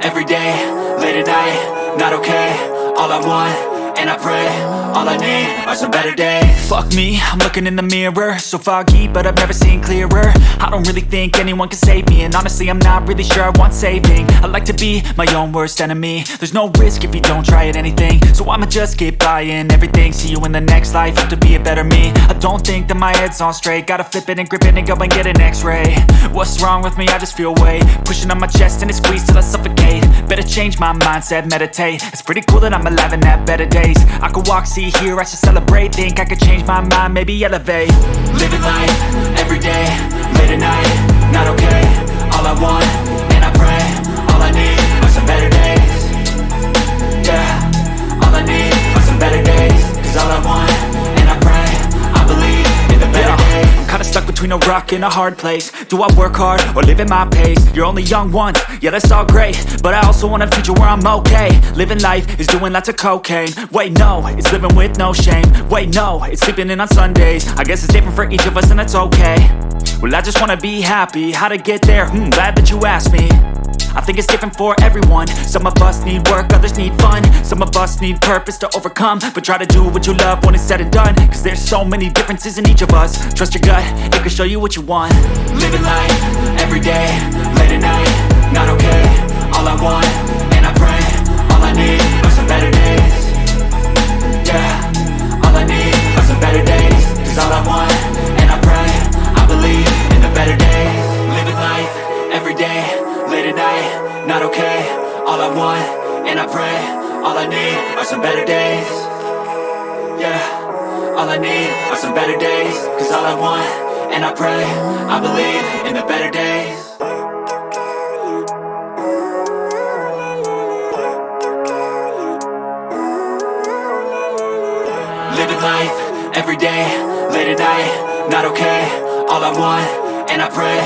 every day, late at night, not okay. All I want, and I pray, all I need are some better days. Fuck me, I'm looking in the mirror, so foggy, but I've never seen clearer. I don't really think anyone can save me, and honestly I'm not really sure I want saving. I like to be my own worst enemy. There's no risk if you don't try at anything, so I'ma just keep buying everything. See you in the next life, have to be a better me. I don't think that my head's on straight, gotta flip it and grip it and go and get an x-ray. What's wrong with me? I just feel weight pushing on my chest and it squeezes till I suffocate. Better change my mindset, meditate. It's pretty cool that I'm alive and have better days. I could walk, see, hear, I should celebrate. Think I could change my mind, maybe elevate. Living life, every day, late at night, not okay. All I want, and I pray, all I need are some better days. Yeah, all I need are some better days. Cause all I want, and I pray, I believe in the better days. I'm kinda stuck between a rock and a hard place. Do I work hard or live at my pace? You're only young once, yeah that's all great, but I also want a future where I'm okay. Living life is doing lots of cocaine. Wait no, it's living with no shame. Wait no, it's sleeping in on Sundays. I guess it's different for each of us and that's okay. Well I just wanna be happy, how to get there? Glad that you asked me. I think it's different for everyone. Some of us need work, others need fun. Some of us need purpose to overcome. But try to do what you love when it's said and done. Cause there's so many differences in each of us. Trust your gut, it can show you what you want. Living life, every day, late at night, not okay. All I want, and I pray, all I need are some better days. Yeah, all I need are some better days. Cause all I want, and I pray, I believe in the better days. Living life, every day, late at night, not okay. All I want, and I pray, all I need are some better days. Yeah, all I need are some better days. Cause all I want, and I pray, I believe in the better days. Living life, every day, late at night, not okay. All I want, and I pray,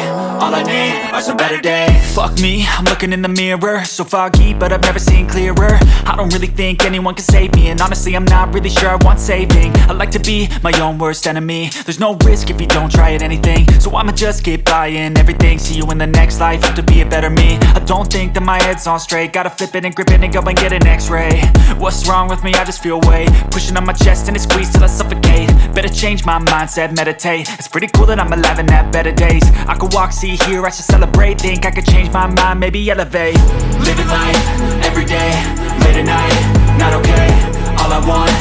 all I need are some better days. Fuck me, I'm looking in the mirror, so foggy, but I've never seen clearer. I don't really think anyone can save me, and honestly I'm not really sure I want saving. I like to be my own worst enemy. There's no risk if you don't try at anything, so I'ma just keep buying everything. See you in the next life, have to be a better me. I don't think that my head's on straight, gotta flip it and grip it and go and get an x-ray. What's wrong with me? I just feel weight pushing on my chest and it squeezes till I suffocate. Better change my mindset, meditate. It's pretty cool that I'm alive and have better days. I could walk, see, hear, I should celebrate. Think I could change my mind, maybe elevate. Living life, every day, late at night, not okay. All I want,